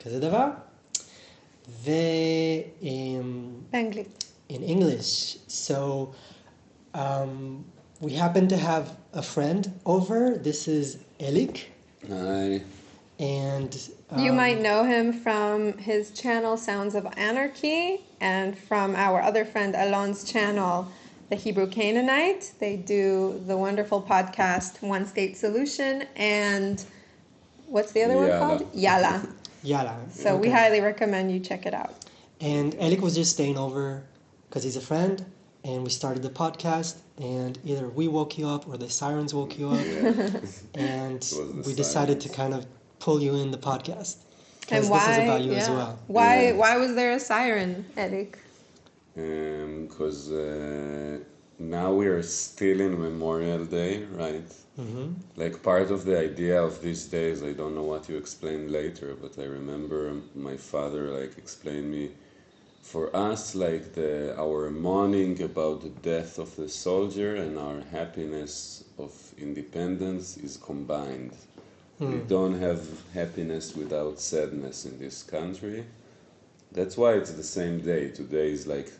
כזה דבר. באנגלית. In English. So we happen to have a friend over. This is Elik. Hi. And You might know him from his channel Sounds of Anarchy and from our other friend Alon's channel, The Hebrew Canaanite. They do the wonderful podcast One State Solution and what's the other one Yalla. called? Yalla. Yala. So we Okay. highly recommend you check it out. And Elik was just staying over because he's a friend, and we started the podcast, and either we woke you up or the sirens woke you up, and we decided to kind of pull you in the podcast because this is about you as well. Why was there a siren, Elik? Because now we are still in Memorial Day, right? Mm-hmm. Like part of the idea of these days, I don't know what you explained later, but I remember my father like explained me, for us, like our mourning about the death of the soldier and our happiness of independence is combined. We don't have happiness without sadness in this country. That's why it's the same day. Today is like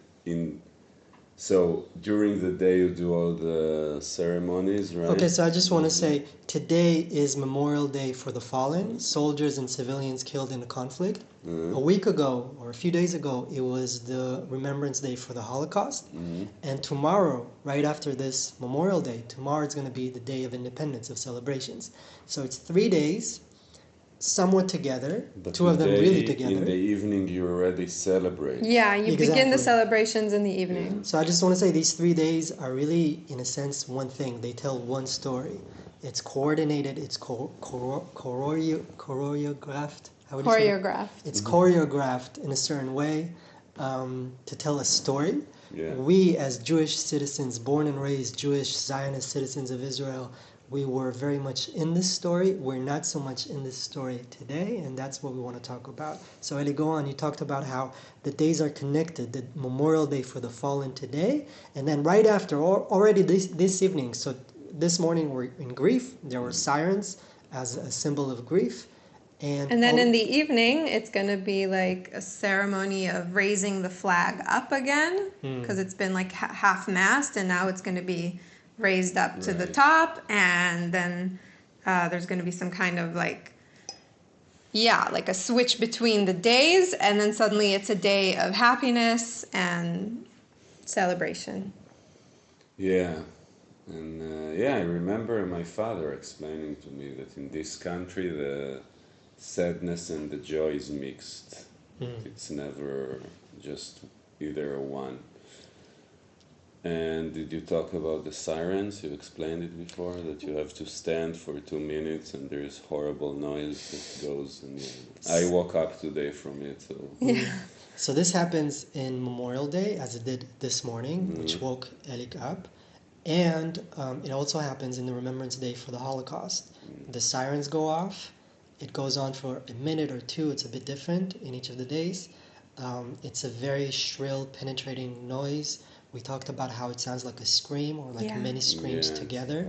so during the day you do all the ceremonies, right? Okay, so I just want to say today is Memorial Day for the fallen, soldiers and civilians killed in the conflict. A week ago, or a few days ago, it was the Remembrance Day for the Holocaust. And tomorrow, right after this Memorial Day, tomorrow is going to be the Day of Independence, of celebrations. So it's 3 days, somewhat together, But two of them today, really together. in the evening you already celebrate. Yeah, you begin the Exactly. celebrations in the evening. So I just want to say these 3 days are really, in a sense, one thing. They tell one story. It's coordinated. It's choreographed. How would you say it? Choreographed. It's choreographed in a certain way to tell a story. Yeah. We, as Jewish citizens, born and raised Jewish Zionist citizens of Israel, we were very much in this story. We're not so much in this story today, and that's what we want to talk about. So Eli, go on. You talked about how the days are connected, the Memorial Day for the fallen today, and then right after, already this evening, so this morning we're in grief. There were sirens as a symbol of grief. And then in the evening, it's going to be like a ceremony of raising the flag up again, because it's been like half-mast, and now it's going to be raised up to the top, and then there's going to be some kind of like a switch between the days, and then suddenly it's a day of happiness and celebration. Yeah. And I remember my father explaining to me that in this country the sadness and the joy is mixed. It's never just either one. And did you talk about the sirens? You explained it before, that you have to stand for 2 minutes and there's horrible noise that goes. And I woke up today from it. So. Yeah. So this happens in Memorial Day, as it did this morning, which woke Elik up. And it also happens in the Remembrance Day for the Holocaust. The sirens go off. It goes on for a minute or two. It's a bit different in each of the days. It's a very shrill, penetrating noise. We talked about how it sounds like a scream or like many screams together.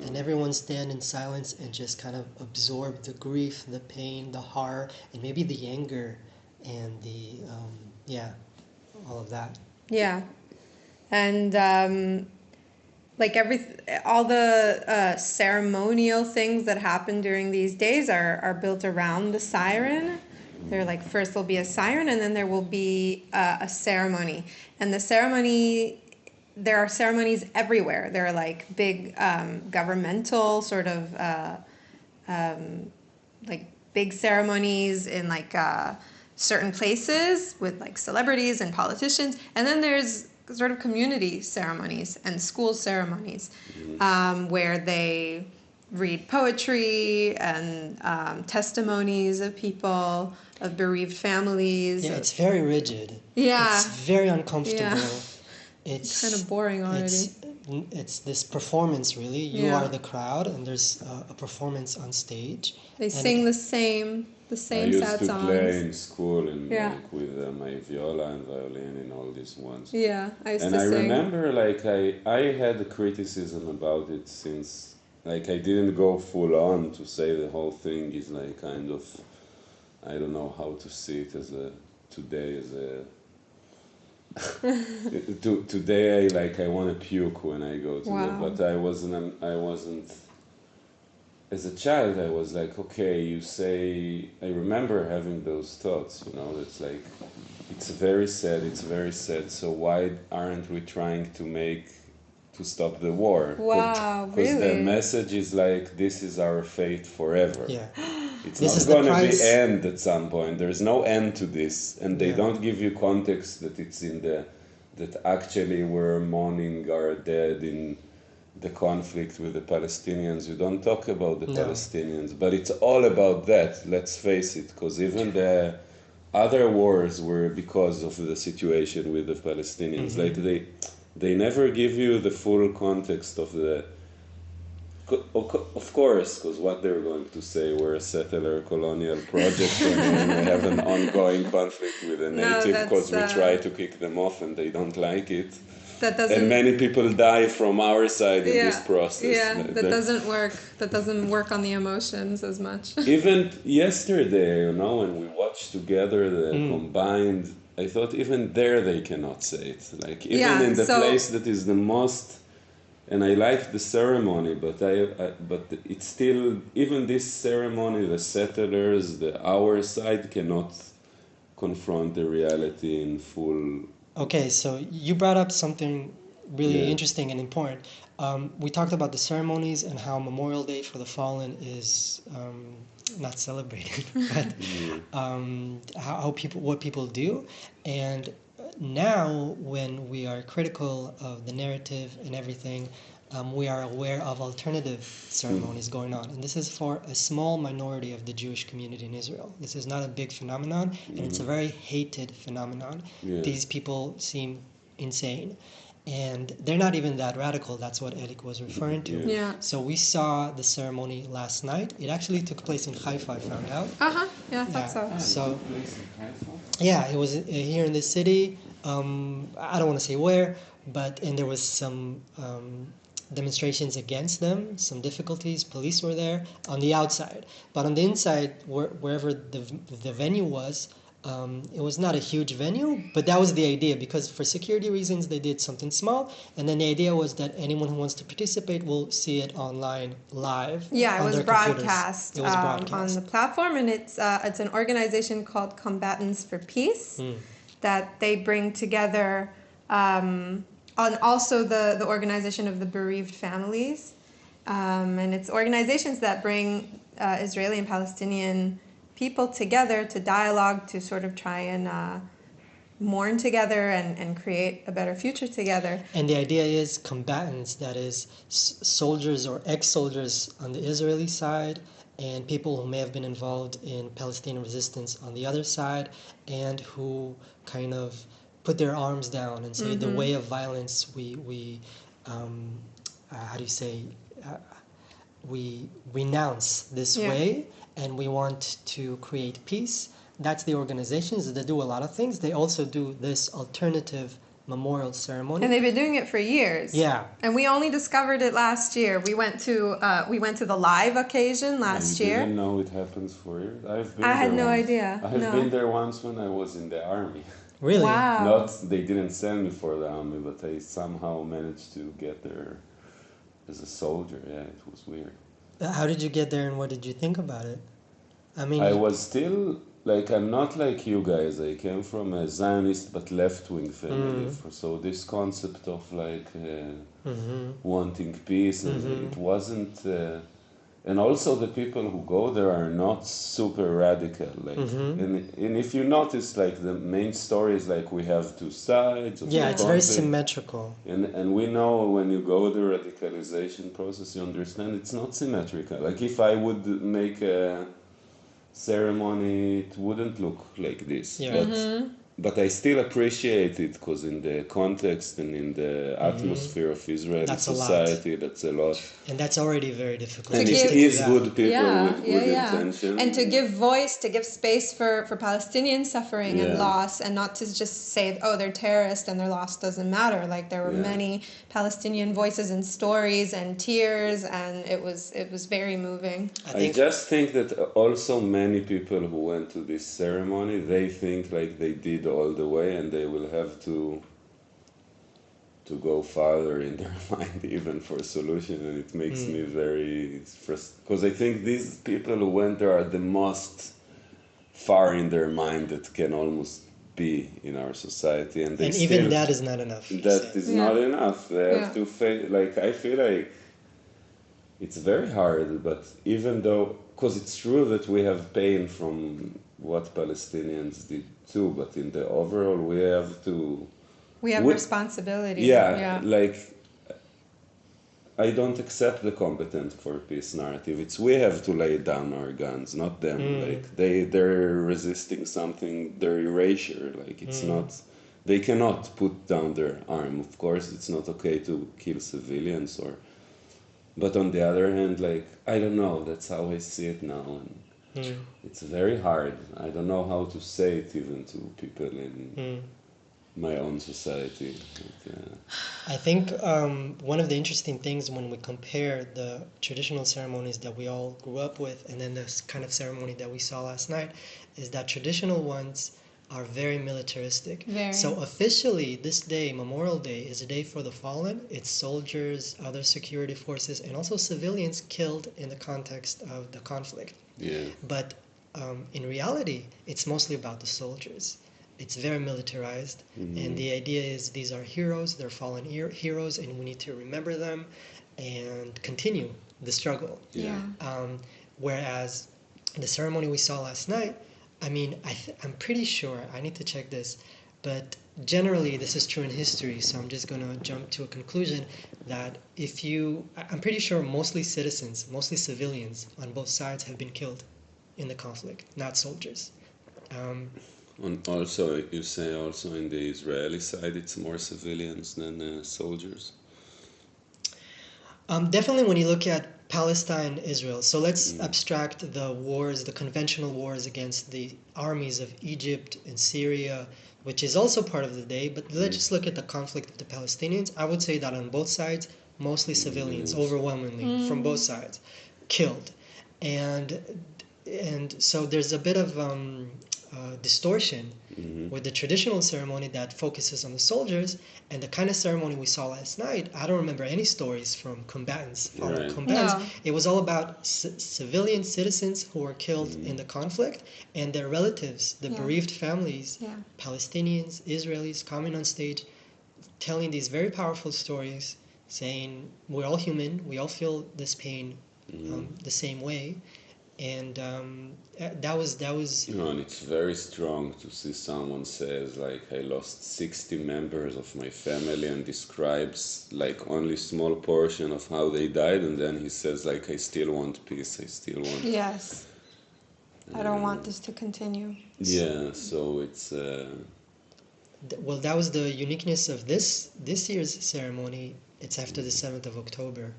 And everyone stand in silence and just kind of absorb the grief, the pain, the horror, and maybe the anger and the, all of that. Yeah. And all the ceremonial things that happen during these days are built around the siren. They're like, first there'll be a siren, and then there will be a ceremony. And the ceremony, there are ceremonies everywhere. There are like big governmental sort of like big ceremonies in like certain places with like celebrities and politicians. And then there's sort of community ceremonies and school ceremonies where they read poetry and testimonies of people, of bereaved families. Yeah, it's very rigid. Yeah. It's very uncomfortable. Yeah. It's kind of boring already. It's this performance, really. You are the crowd, and there's a performance on stage. They sing the The I same used sad to play songs. in school and Yeah. like with my viola and violin and all these ones. Yeah, I used And to I sing. remember like I had criticism about it since like I didn't go full on to say the whole thing is like kind of, I don't know how to see it as a today as a today I want to puke when I go to Wow. but I wasn't as a child. I was like, okay, you say, I remember having those thoughts, it's like, it's very sad, so why aren't we trying to stop the war? Wow, Because the really? message is like, this is our fate forever. Yeah. It's This not is the going to be price. end at some point. There's no end to this, and they Yeah. don't give you context that it's that actually we're mourning our dead in the conflict with the Palestinians. You don't talk about the No. Palestinians, but it's all about that. Let's face it, because even the other wars were because of the situation with the Palestinians. Like they never give you the full context of the. Of course, because what they're going to say, we're a settler colonial project and we have an ongoing conflict with the native because we try to kick them off and they don't like it. That doesn't. And many people die from our side in this process. Yeah, that doesn't work. That doesn't work on the emotions as much. Even yesterday, when we watched together the combined, I thought even there they cannot say it. Like even in the place that is the most. And I liked the ceremony, but but it's still, even this ceremony, the settlers, our side cannot confront the reality in full. Okay, so you brought up something really interesting and important. We talked about the ceremonies and how Memorial Day for the Fallen is not celebrated, but what people do. And now, when we are critical of the narrative and everything, we are aware of alternative ceremonies going on. And this is for a small minority of the Jewish community in Israel. This is not a big phenomenon, and it's a very hated phenomenon. Yeah. These people seem insane. And they're not even that radical. That's what Elik was referring to. Yeah. So we saw the ceremony last night. It actually took place in Haifa, I found out. Yeah, I thought so. So, yeah, it was here in the city. I don't want to say where, and there was some demonstrations against them, some difficulties. Police were there on the outside, but on the inside, wherever the venue was, it was not a huge venue, but that was the idea, because for security reasons they did something small, and then the idea was that anyone who wants to participate will see it online live. Yeah, it was broadcast, It was broadcast on the platform, and it's an organization called Combatants for Peace that they bring together, on also the organization of the bereaved families, and it's organizations that bring Israeli and Palestinian people together to dialogue, to sort of try and mourn together and create a better future together. And the idea is combatants, that is soldiers or ex-soldiers on the Israeli side, and people who may have been involved in Palestinian resistance on the other side, and who kind of put their arms down and say the way of violence we we renounce this way, and we want to create peace. That's the organizations that do a lot of things. They also do this alternative memorial ceremony, and they've been doing it for years. Yeah, and we only discovered it last year. We went to the live occasion last year. I didn't know it happens for years. I had no idea. I have been there once when I was in the army. Really? Wow. They didn't send me for the army, but I somehow managed to get there as a soldier. Yeah, it was weird. How did you get there, and what did you think about it? I mean, I was still, I'm not like you guys. I came from a Zionist but left-wing family. So this concept of wanting peace, and it wasn't... and also the people who go there are not super radical. And if you notice, the main story is we have two sides. Of yeah, the it's very conflict. Symmetrical. And we know when you go the radicalization process, you understand it's not symmetrical. If I would make a ceremony, it wouldn't look like this. Yeah. but I still appreciate it because in the context and in the atmosphere of Israeli That's a lot. society, that's a lot. And that's already very difficult. And To it give- is good people with good intention. And to give voice, to give space for Palestinian suffering and Yeah. loss, and not to just say, oh, they're terrorists and their loss doesn't matter. Like there were many Palestinian voices and stories and tears, and it was very moving. I just think that also many people who went to this ceremony, they think like they did all the way and they will have to go farther in their mind even for a solution, and it makes me very frustrated because I think these people who went there are the most far in their mind that can almost be in our society, and they And still, even that is not enough. that is not enough. They have to face, like I feel like it's very hard, but even though, because it's true that we have pain from what Palestinians did too, but in the overall we have to. We have responsibility. Yeah, like I don't accept the competent for peace narrative. It's we have to lay down our guns, not them. Like they're resisting something, their erasure. Like it's not, they cannot put down their arm. Of course, it's not okay to kill civilians but on the other hand, like I don't know. That's how I see it now, and it's very hard. I don't know how to say it even to people in my own society. I think one of the interesting things when we compare the traditional ceremonies that we all grew up with and then this kind of ceremony that we saw last night is that traditional ones are very militaristic. Very. So officially this day, Memorial Day, is a day for the fallen. It's soldiers, other security forces, and also civilians killed in the context of the conflict. Yeah. But in reality, it's mostly about the soldiers. It's very militarized, and the idea is these are heroes, they're fallen heroes, and we need to remember them and continue the struggle. Yeah. Whereas the ceremony we saw last night, I mean, I'm pretty sure, I need to check this, but generally this is true in history, so I'm just going to jump to a conclusion that I'm pretty sure mostly citizens, mostly civilians on both sides have been killed in the conflict, not soldiers. And also, you say also in the Israeli side, it's more civilians than soldiers. Definitely when you look at Palestine, Israel. So let's abstract the wars, the conventional wars against the armies of Egypt and Syria, which is also part of the day. But let's just look at the conflict with the Palestinians. I would say that on both sides, mostly civilians, overwhelmingly, from both sides, killed. And so there's a bit of distortion with the traditional ceremony that focuses on the soldiers and the kind of ceremony we saw last night. I don't remember any stories from combatants, fallen combatants. No. It was all about civilian citizens who were killed in the conflict and their relatives, the bereaved families, Palestinians, Israelis, coming on stage, telling these very powerful stories, saying we're all human, we all feel this pain the same way. And that was and it's very strong to see someone says like I lost 60 members of my family and describes like only small portion of how they died, and then he says like I still want peace, I still want Yes. I don't want this to continue. So it's well, that was the uniqueness of this year's ceremony. It's after the 7th of October.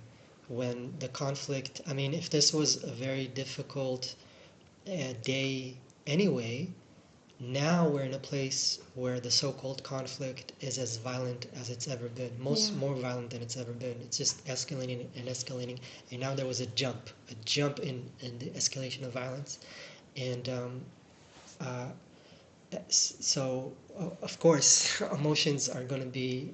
When the conflict, I mean, if this was a very difficult day anyway, now we're in a place where the so-called conflict is as violent as it's ever been, more violent than it's ever been. It's just escalating and escalating, and now there was a jump in the escalation of violence, and so of course emotions are going to be.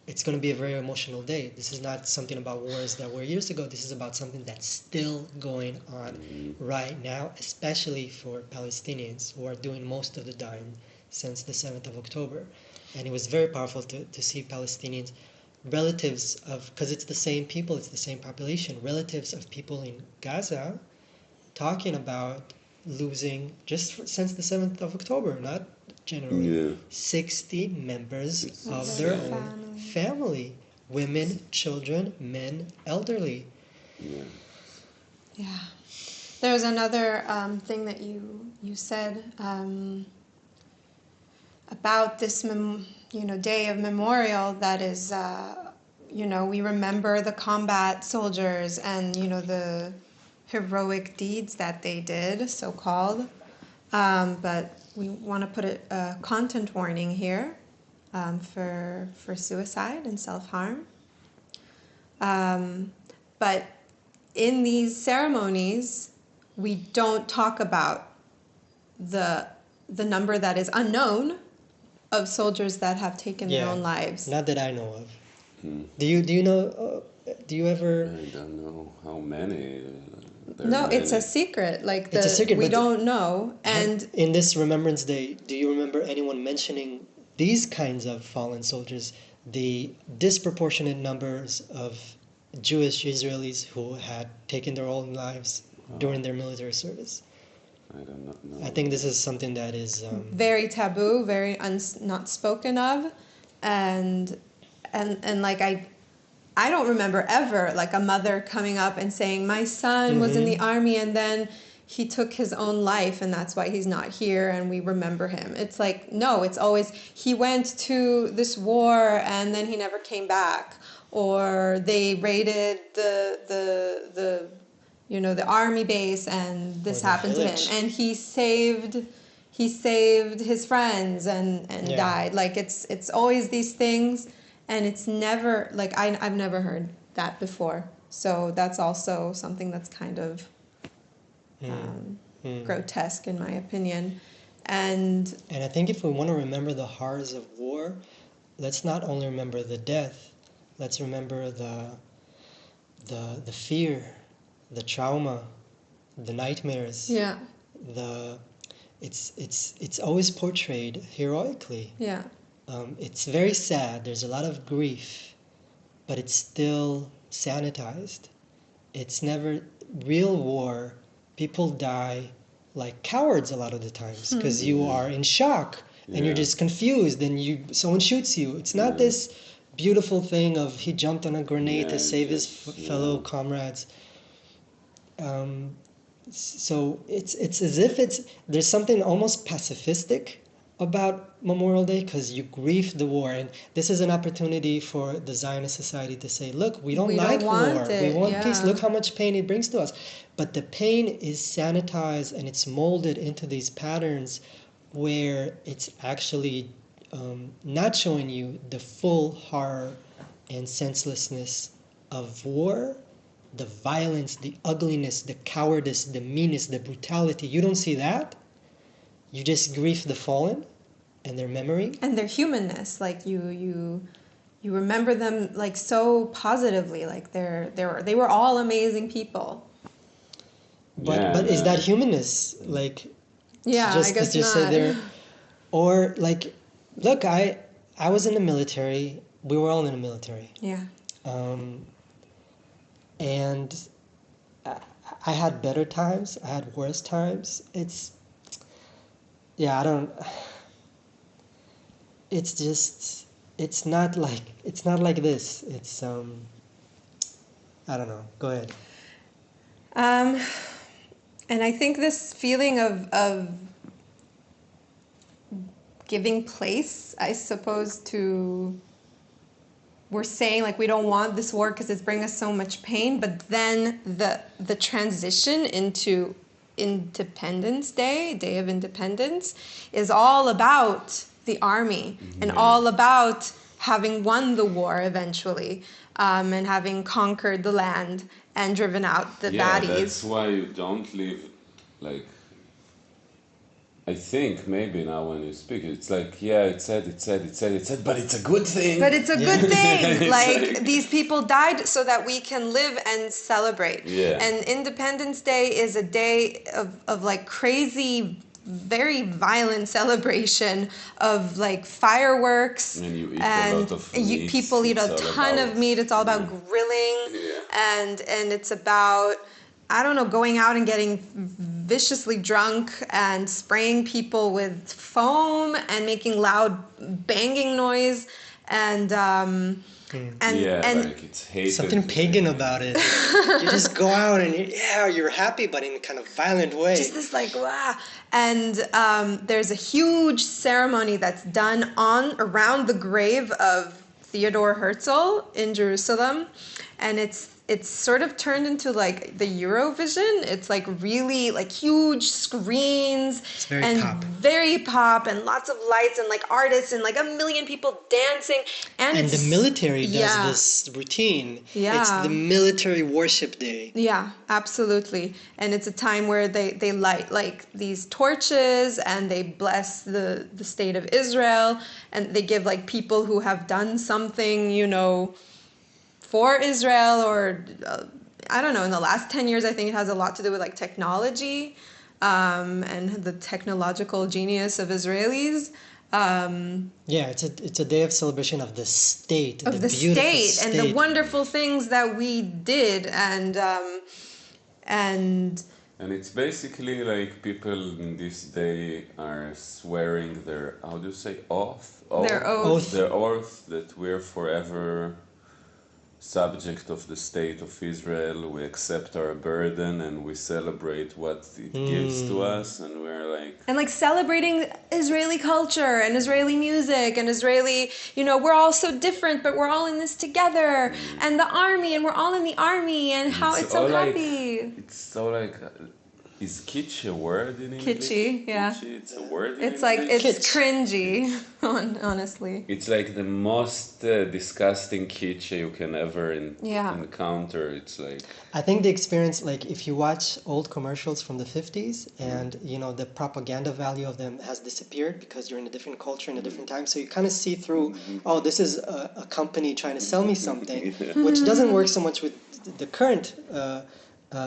It's going to be a very emotional day. This is not something about wars that were years ago. This is about something that's still going on right now, especially for Palestinians who are doing most of the dying since the 7th of October. And it was very powerful to see Palestinians, relatives of, because it's the same people, it's the same population, relatives of people in Gaza talking about losing, just since the 7th of October, not generally, 60 members of their own family, women, children, men, elderly. Yeah. There was another thing that you said. about this day of memorial that is we remember the combat soldiers and the heroic deeds that they did, so called. But we want to put a content warning here for suicide and self-harm. But in these ceremonies, we don't talk about the number that is unknown of soldiers that have taken their own lives. Not that I know of. Do you know? Do you ever? I don't know how many. No, it's a secret. It's a secret, we but don't know. And in this Remembrance Day, do you remember anyone mentioning these kinds of fallen soldiers? The disproportionate numbers of Jewish Israelis who had taken their own lives during their military service. I don't know. I think this is something that is very taboo, very not spoken of, and like I don't remember ever like a mother coming up and saying my son was in the army and then he took his own life and that's why he's not here and we remember him. It's like, no, it's always he went to this war and then he never came back, or they raided the army base and this happened to him and he saved his friends and died. Like it's always these things. And it's never, like, I've never heard that before. So that's also something that's kind of grotesque, in my opinion. And I think if we want to remember the horrors of war, let's not only remember the death, let's remember the fear, the trauma, the nightmares. Yeah. It's always portrayed heroically. Yeah. It's very sad. There's a lot of grief, but it's still sanitized. It's never real war. People die like cowards a lot of the times because you are in shock and you're just confused and someone shoots you. It's not this beautiful thing of he jumped on a grenade to save his fellow comrades. So it's as if there's something almost pacifistic about Memorial Day because you grieve the war, and this is an opportunity for the Zionist society to say, look, we don't like war, we want peace, look how much pain it brings to us. But the pain is sanitized and it's molded into these patterns where it's actually not showing you the full horror and senselessness of war, the violence, the ugliness, the cowardice, the meanness, the brutality. You don't see that. You just grieve the fallen and their memory and their humanness. Like you remember them like so positively. Like they were all amazing people. But is that humanness? Like I guess to just not. Say there, or like, look, I was in the military. We were all in the military. Yeah. And I had better times. I had worse times. It's not like this. It's I don't know. Go ahead. And I think this feeling of giving place, I suppose, to we're saying like we don't want this war because it's bringing us so much pain, but then the transition into Independence Day, Day of Independence, is all about the army and all about having won the war eventually, and having conquered the land and driven out the baddies. That's why you don't live like. I think maybe now when you speak, it's like, it said, but it's a good thing. But it's a good thing. Like, these people died so that we can live and celebrate. Yeah. And Independence Day is a day of like crazy, very violent celebration of like fireworks. And you eat a lot of meat. People eat a ton of meat. It's all about grilling. Yeah. And it's about, I don't know, going out and getting viciously drunk and spraying people with foam and making loud banging noise and like it's hated. Something pagan about it. You just go out and you're happy, but in a kind of violent way. just this like wow. And there's a huge ceremony that's done around the grave of Theodor Herzl in Jerusalem, and it's sort of turned into like the Eurovision. It's like really like huge screens very pop and lots of lights and like artists and like a million people dancing, and the military does this routine. Yeah. It's the military worship day. Yeah, absolutely. And it's a time where they light like these torches and they bless the state of Israel, and they give like people who have done something, for Israel, or I don't know, in the last 10 years I think it has a lot to do with like technology and the technological genius of Israelis. It's a day of celebration of the state, of the state and the wonderful things that we did, and it's basically like people in this day are swearing their, how do you say, oath that we're forever subject of the state of Israel. We accept our burden and we celebrate what it gives to us, and we're like celebrating Israeli culture and Israeli music and Israeli, we're all so different, but we're all in this together, and the army, and we're all in the army, and how it's so happy. It's so like, is kitsch a word in English? Kitschy, yeah. Kitschy, it's a word in It's English? like, it's cringy, honestly. It's like the most disgusting kitsch you can ever encounter. It's like... I think the experience, like if you watch old commercials from the 50s and, the propaganda value of them has disappeared because you're in a different culture in a different time. So you kind of see through, this is a company trying to sell me something, which doesn't work so much with the current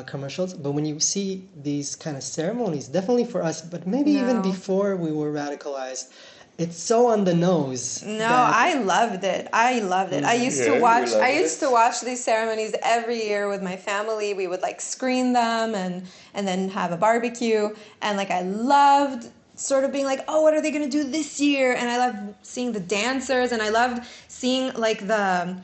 commercials. But when you see these kind of ceremonies, definitely for us, but maybe even before we were radicalized, it's so on the nose. No, I loved it. I used to watch these ceremonies every year with my family. We would like screen them and then have a barbecue, and like I loved sort of being like, oh, what are they going to do this year? And I loved seeing the dancers, and I loved seeing like the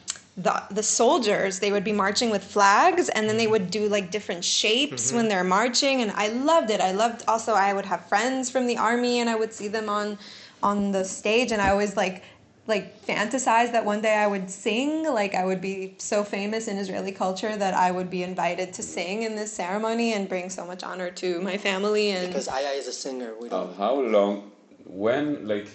soldiers. They would be marching with flags, and then they would do like different shapes when they're marching, and I loved it. I loved also, I would have friends from the army, and I would see them on the stage, and I always like fantasized that one day I would sing, like I would be so famous in Israeli culture that I would be invited to sing in this ceremony and bring so much honor to my family. And because Aya is a singer. How long, when, like,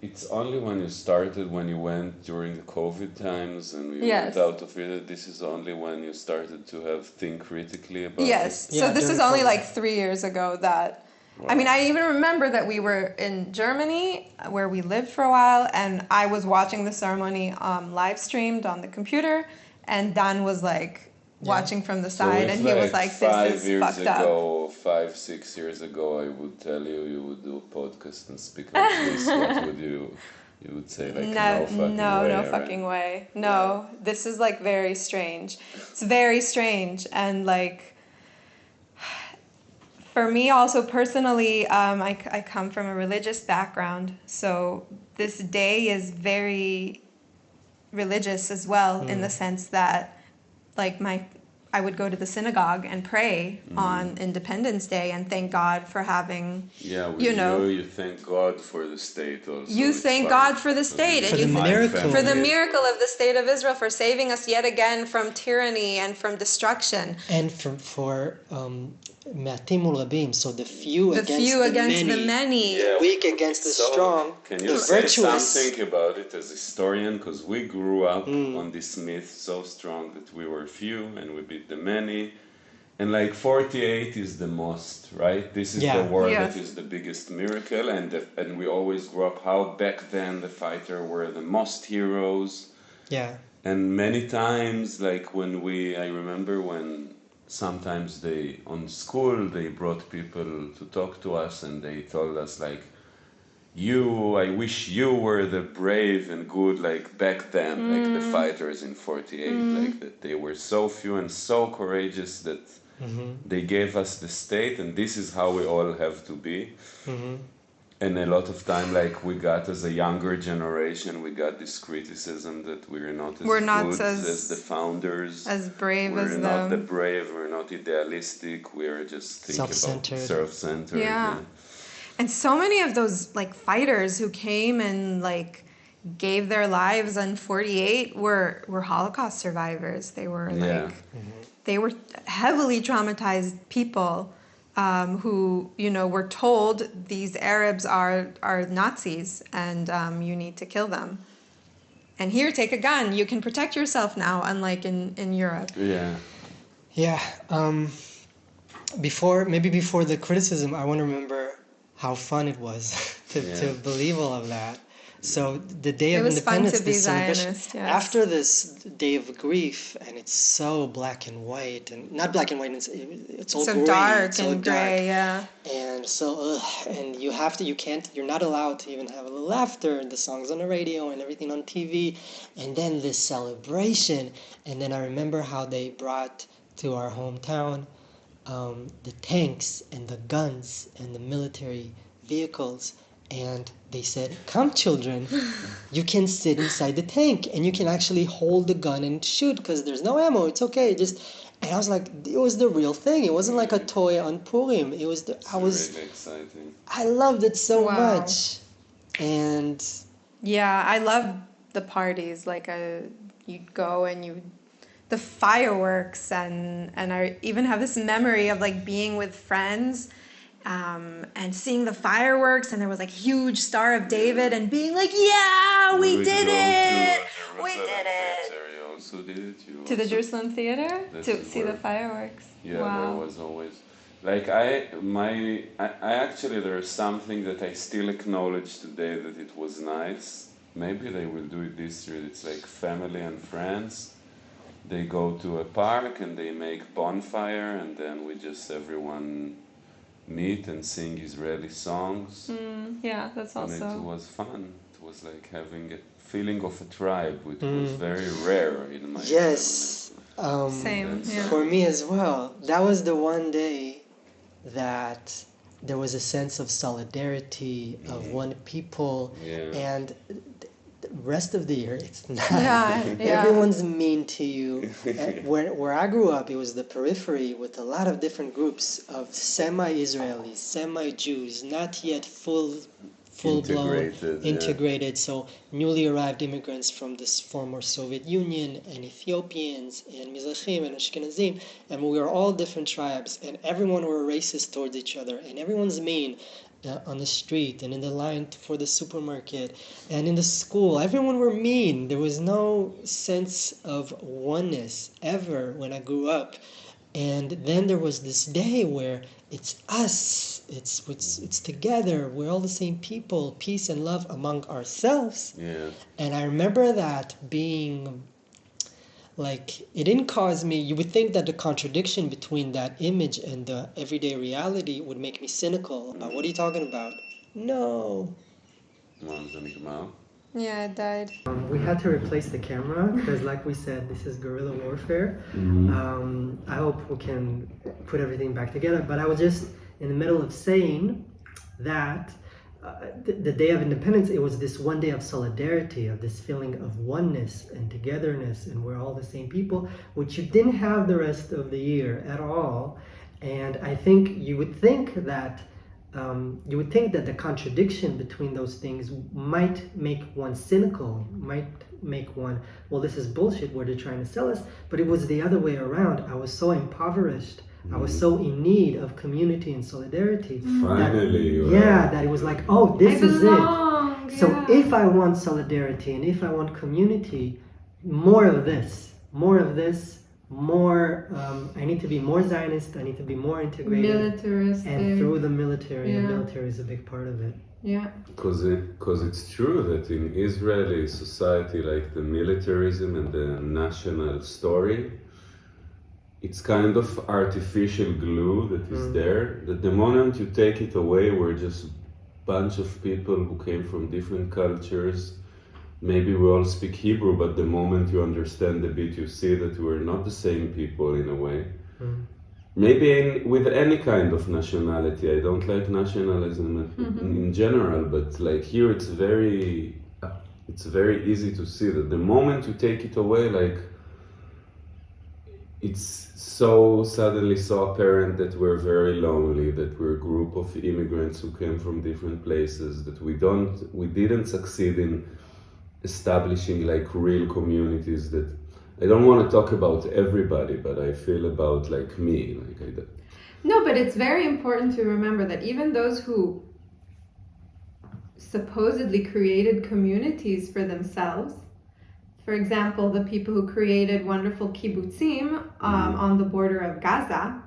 it's only when you started, when you went during the COVID times and we went out of it, this is only when you started to think critically about it? So this is only like 3 years ago that... Wow. I mean, I even remember that we were in Germany, where we lived for a while, and I was watching the ceremony live streamed on the computer, and Dan was like watching from the side, and he was like, this is fucked up. 5-6 years ago, I would tell you would do a podcast and speak like this. What would you would say, like, no fucking way. No, this is like very strange. It's very strange, and like... For me, also personally, I come from a religious background, so this day is very religious as well, in the sense that, like, I would go to the synagogue and pray on Independence Day and thank God for having, you thank God for the state also. You thank God for the state, and for the miracle of the state of Israel, for saving us yet again from tyranny and from destruction, and for Matim ul Rabim, so the few against the many, weak against the strong. Can you say something about it as a historian? Because we grew up on this myth so strong that we were few and we beat the many, and like 48 is the most, right? This is the word that is the biggest miracle, and we always grew up how back then the fighter were the most heroes. Yeah. And many times, like I remember when sometimes on school, they brought people to talk to us, and they told us like, I wish you were the brave and good, like back then, like the fighters in 48, like that they were so few and so courageous that they gave us the state, and this is how we all have to be. And a lot of time, like we got as a younger generation, we got this criticism that we're not as good as the founders. As brave we're as not the them. brave, we're not idealistic, we're just thinking about Self-centered. self-centered. Yeah. And so many of those like fighters who came and like gave their lives on 48 were Holocaust survivors. They were like they were heavily traumatized people who, you know, were told these Arabs are Nazis and you need to kill them. And here, take a gun. You can protect yourself now, unlike in Europe. Yeah. Yeah. Before the criticism, I want to remember how fun it was to believe all of that. So the Day of Independence, fun to be this celebration, Zionist, yes. after this day of grief, and it's so black and white, and not black and white, it's all so gray, dark it's all and dark. gray, yeah. And so, and you're not allowed to even have a little laughter, and the songs on the radio and everything on TV, and then this celebration, and then I remember how they brought to our hometown the tanks and the guns and the military vehicles, and they said, "Come, children, you can sit inside the tank and you can actually hold the gun and shoot because there's no ammo. It's okay." And I was like, it was the real thing. It wasn't like a toy on Purim. It was Really exciting. I loved it so much, and yeah, I love the parties. Like you'd go and the fireworks and I even have this memory of like being with friends. And seeing the fireworks, and there was like huge Star of David, and being like, "Yeah, we did it! We did it!" You also did it. To the Jerusalem Theater to see the fireworks. Yeah, wow. there was always like I actually there's something that I still acknowledge today that it was nice. Maybe they will do it this year. It's like family and friends. They go to a park and they make bonfire, and then we just everyone meet and sing Israeli songs. Yeah, that's also. And it was fun. It was like having a feeling of a tribe, which was very rare in my yes, same. Yeah. For me as well. That was the one day that there was a sense of solidarity of one people, and the rest of the year it's not. Everyone's mean to you. Where I grew up, it was the periphery with a lot of different groups of semi-Israelis, semi-Jews, not yet full-blown integrated. So newly arrived immigrants from this former Soviet Union, and Ethiopians, and Mizrahim, and Ashkenazim, and we were all different tribes, and everyone were racist towards each other, and everyone's mean. On the street and in the line for the supermarket and in the school, everyone were mean. There was no sense of oneness ever when I grew up. And then there was this day where it's us, it's together, we're all the same people, peace and love among ourselves. And I remember that being like, it didn't cause me, you would think that the contradiction between that image and the everyday reality would make me cynical about, what are you talking about? No. Yeah, it died. We had to replace the camera because, like we said, this is guerrilla warfare. I hope we can put everything back together, but I was just in the middle of saying that the Day of Independence, it was this one day of solidarity, of this feeling of oneness and togetherness, and we're all the same people, which you didn't have the rest of the year at all. And I think you would think that the contradiction between those things might make one cynical, might make one, well, this is bullshit, what they're trying to sell us. But it was the other way around. I was so impoverished. I was so in need of community and solidarity. Finally, that it was like, oh, this is it. So if I want solidarity and if I want community, more of this, I need to be more Zionist, I need to be more integrated. Militaristic. And through the military, and military is a big part of it. Yeah. Because it's true that in Israeli society, like the militarism and the national story, it's kind of artificial glue that is there, that the moment you take it away, we're just a bunch of people who came from different cultures. Maybe we all speak Hebrew, but the moment you understand a bit, you see that we're not the same people in a way. maybe with any kind of nationality. I don't like nationalism in general, but like here it's very easy to see that the moment you take it away, like it's so suddenly so apparent that we're very lonely, that we're a group of immigrants who came from different places, that we didn't succeed in establishing like real communities. That I don't want to talk about everybody, but I feel about like me, like No, but it's very important to remember that even those who supposedly created communities for themselves, for example, the people who created wonderful kibbutzim on the border of Gaza,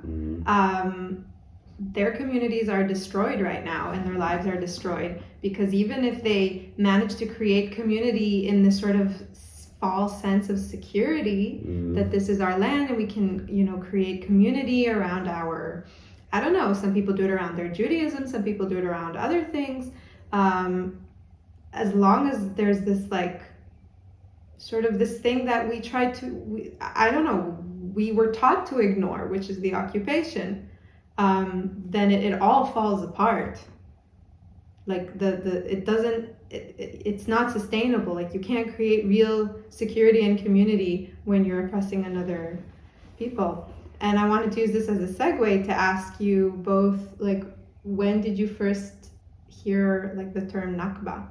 their communities are destroyed right now and their lives are destroyed, because even if they manage to create community in this sort of false sense of security, that this is our land and we can, create community around our, I don't know, some people do it around their Judaism, some people do it around other things. As long as there's this like sort of this thing that we were taught to ignore, which is the occupation, then it all falls apart. Like it's not sustainable. Like you can't create real security and community when you're oppressing another people. And I wanted to use this as a segue to ask you both, like, when did you first hear like the term Nakba,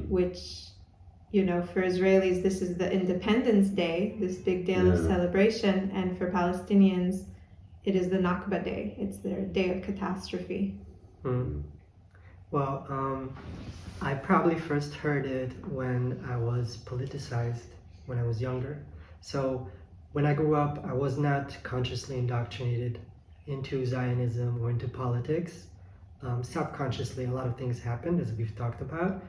which, for Israelis, this is the Independence Day, this big day of celebration, and for Palestinians, it is the Nakba Day. It's their day of catastrophe. Well, I probably first heard it when I was politicized, when I was younger. So when I grew up, I was not consciously indoctrinated into Zionism or into politics. Subconsciously, a lot of things happened, as we've talked about,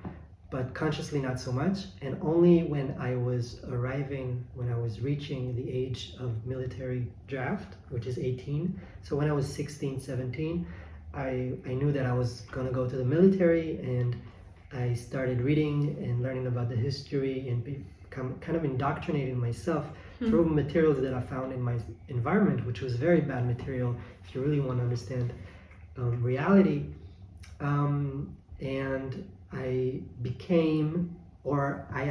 but consciously not so much. And only when I was reaching the age of military draft, which is 18. So when I was 16, 17, I knew that I was going to go to the military, and I started reading and learning about the history and become kind of indoctrinating myself through materials that I found in my environment, which was very bad material if you really want to understand reality. And I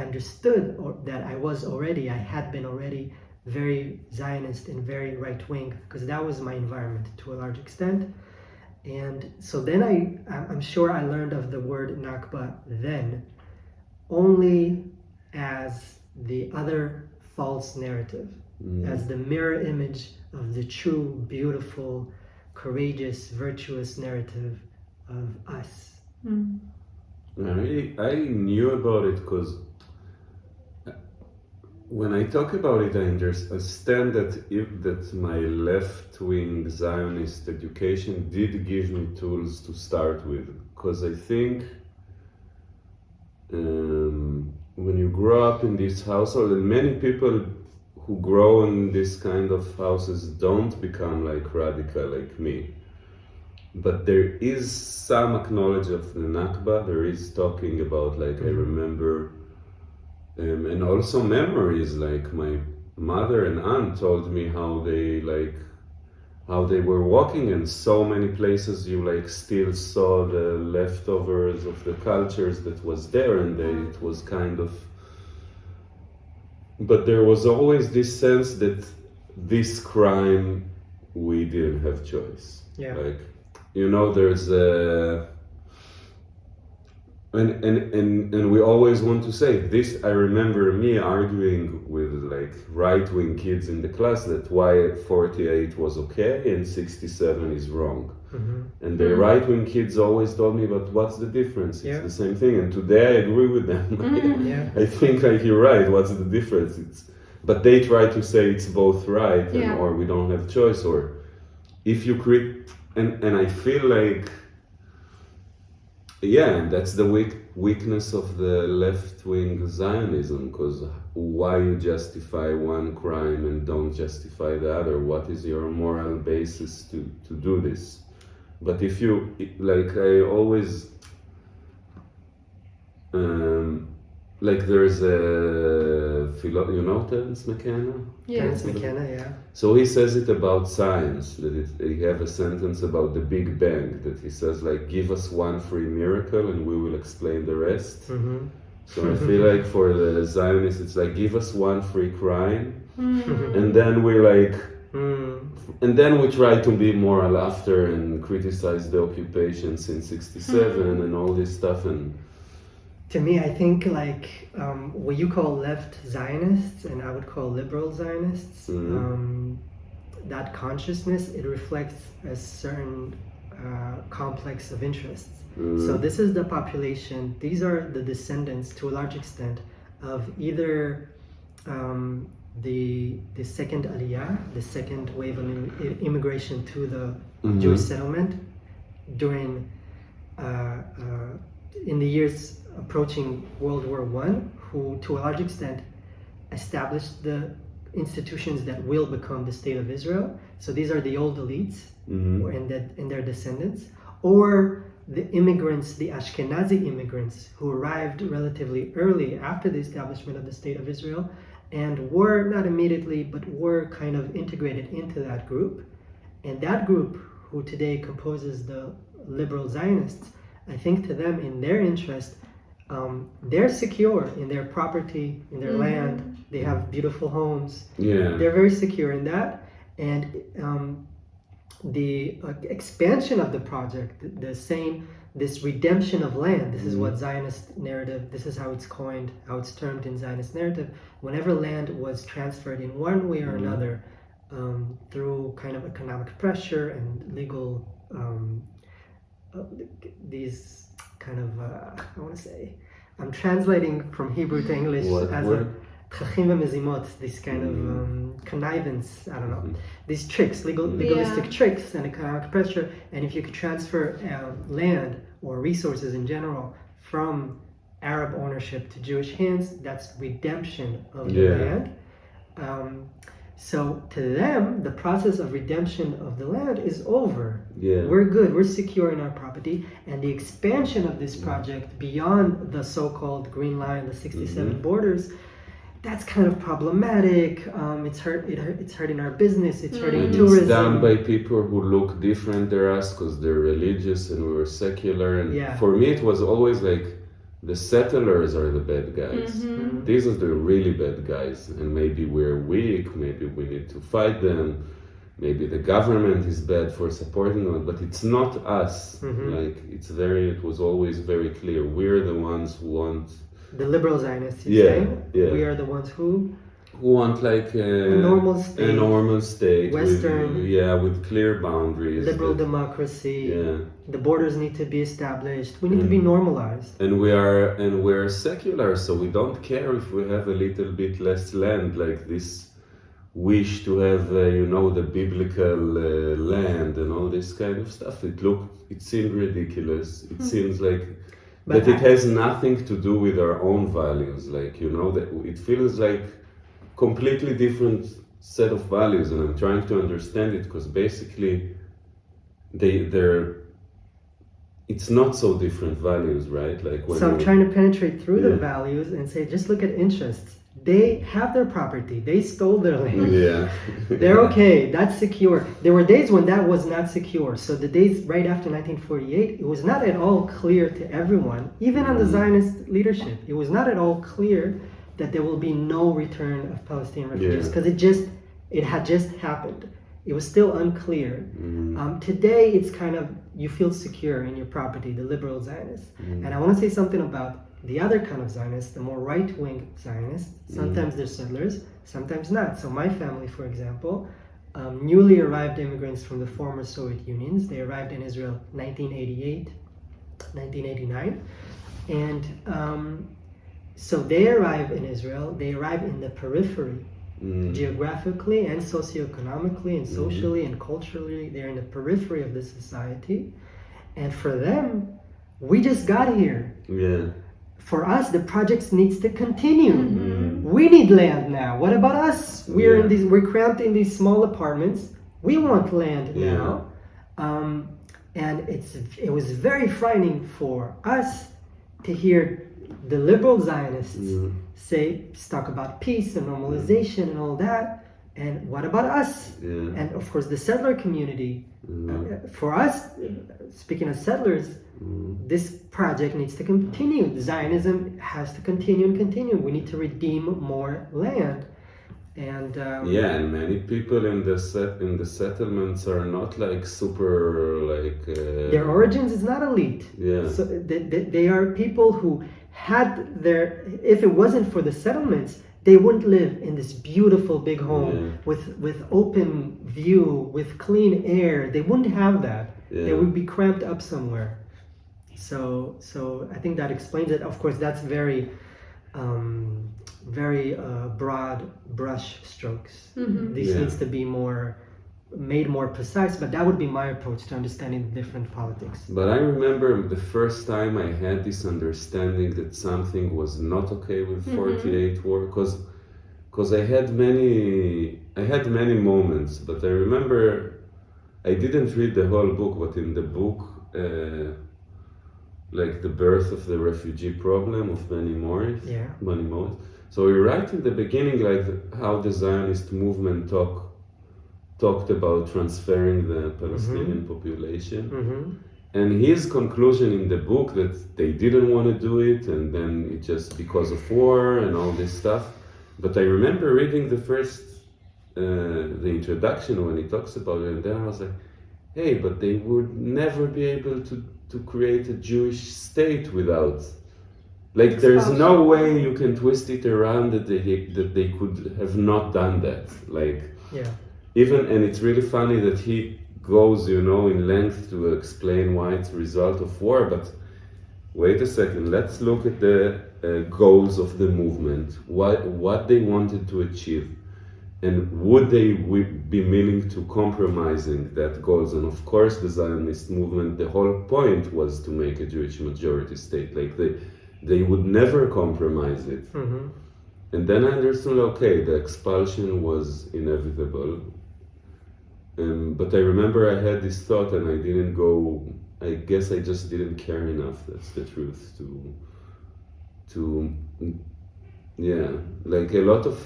understood that I had been already very Zionist and very right-wing, because that was my environment to a large extent. And so then I'm sure I learned of the word Nakba then only as the other false narrative, as the mirror image of the true, beautiful, courageous, virtuous narrative of us. I knew about it because when I talk about it, I understand that my left-wing Zionist education did give me tools to start with. Because I think when you grow up in this household, and many people who grow in this kind of houses don't become like radical like me. But there is some acknowledge of the Nakba. There is talking about, like, I remember, and also memories, like my mother and aunt told me how they were walking in so many places, you like still saw the leftovers of the cultures that was there, and it was kind of, but there was always this sense that this crime, we didn't have choice. Like, there's and we always want to say this. I remember me arguing with like right-wing kids in the class that why 48 was okay and 67 is wrong. And the right-wing kids always told me, but what's the difference? It's the same thing. And today I agree with them. I think like you're right. What's the difference? But they try to say it's both right, or we don't have choice, or if you create. And I feel like, that's the weakness of the left-wing Zionism, because why you justify one crime and don't justify the other? What is your moral basis to do this? But if you, like, I always, like, there's a you know Terence McKenna? Yeah. Terence McKenna, yeah. So he says it about science, that he have a sentence about the Big Bang, that he says like, give us one free miracle and we will explain the rest. Mm-hmm. So I feel like for the Zionists, it's like, give us one free crime, and then we like, and then we try to be moral after and criticize the occupation since '67 and all this stuff. And to me, I think like what you call left Zionists and I would call liberal Zionists, that consciousness, it reflects a certain complex of interests. So this is the population, these are the descendants to a large extent of either the second aliyah, the second wave of immigration to the Jewish settlement during in the years approaching World War I, who to a large extent established the institutions that will become the State of Israel. So these are the old elites and their descendants, or the immigrants, the Ashkenazi immigrants who arrived relatively early after the establishment of the State of Israel and were, not immediately, but were kind of integrated into that group. And that group, who today composes the liberal Zionists, I think to them, in their interest, they're secure in their property, in their land. They have beautiful homes. yeah, They're very secure in that. And the expansion of the project, this redemption of land, this is what Zionist narrative, this is how it's coined, how it's termed in Zionist narrative. Whenever land was transferred in one way or another, through kind of economic pressure and legal, these kind of, I want to say, I'm translating from Hebrew to English as a tchachim v'mezimot, this kind of connivance, I don't know, these tricks, legalistic tricks and economic pressure. And if you could transfer land or resources in general from Arab ownership to Jewish hands, that's redemption of the land. So to them, the process of redemption of the land is over. We're good, we're secure in our property, and the expansion of this project beyond the so-called Green Line, the 67 borders, that's kind of problematic. It's hurting our business, it's hurting tourism. It's done by people who look different than us because they're religious and we're secular. And for me, it was always like, the settlers are the bad guys. These are the really bad guys, and maybe we're weak, maybe we need to fight them, maybe the government is bad for supporting them, but it's not us. Like it was always very clear, we're the ones who want the liberal Zionists, we are the ones who want like a normal state, Western, with clear boundaries, liberal democracy. The borders need to be established. We need to be normalized. And we're secular, so we don't care if we have a little bit less land. Like this wish to have, the biblical land and all this kind of stuff. It seemed ridiculous. It seems like. But it has nothing to do with our own values. Like, that it feels like completely different set of values, and I'm trying to understand it because basically it's not so different values, right? Like so I'm trying to penetrate through the values and say, just look at interests. They have their property. They stole their land. They're okay. That's secure. There were days when that was not secure. So the days right after 1948, it was not at all clear to everyone, even on the Zionist leadership. It was not at all clear that there will be no return of Palestinian refugees because it had just happened. It was still unclear. Today, it's kind of, you feel secure in your property, the liberal Zionists. And I want to say something about the other kind of Zionists, the more right-wing Zionists. Sometimes they're settlers, sometimes not. So my family, for example, newly arrived immigrants from the former Soviet Unions. They arrived in Israel 1988, 1989. And so they arrive in Israel, they arrive in the periphery. Geographically and socioeconomically and socially and culturally, they're in the periphery of the society. And for them, we just got here. For us, the project needs to continue. We need land now. What about us? We're cramped in these small apartments. We want land now. And it was very frightening for us to hear the liberal Zionists talk about peace and normalization and all that. And what about us? Yeah. And of course, the settler community. For us, speaking as settlers, this project needs to continue. Zionism has to continue and continue. We need to redeem more land. And and many people in the settlements are not like super like their origins is not elite. Yeah. So they are people who had their. If it wasn't for the settlements, they wouldn't live in this beautiful big home with open view, with clean air. They wouldn't have that. They would be cramped up somewhere. So I think that explains it. Of course, that's very broad brush strokes. This needs to be made more precise, but that would be my approach to understanding different politics. But I remember the first time I had this understanding that something was not okay with 48 war, because I had many moments, but I remember I didn't read the whole book, but in the book, like the birth of the refugee problem of Benny Morris. So we write in the beginning like how the Zionist movement talked about transferring the Palestinian population. And his conclusion in the book that they didn't want to do it, and then it just because of war and all this stuff. But I remember reading the introduction when he talks about it, and then I was like, hey, but they would never be able to create a Jewish state without, like, there's no way you can twist it around that they could have not done that. Like, even, and it's really funny that he goes, in length to explain why it's a result of war, but wait a second, let's look at the goals of the movement, what they wanted to achieve, and would they be willing to compromising that goals? And of course, the Zionist movement, the whole point was to make a Jewish majority state. Like they would never compromise it. And then I understood, okay, the expulsion was inevitable. But I remember I had this thought and I didn't go, I guess I just didn't care enough, that's the truth, like a lot of,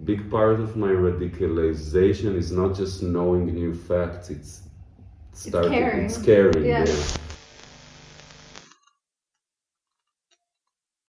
big part of my radicalization is not just knowing new facts, it's caring. Yeah.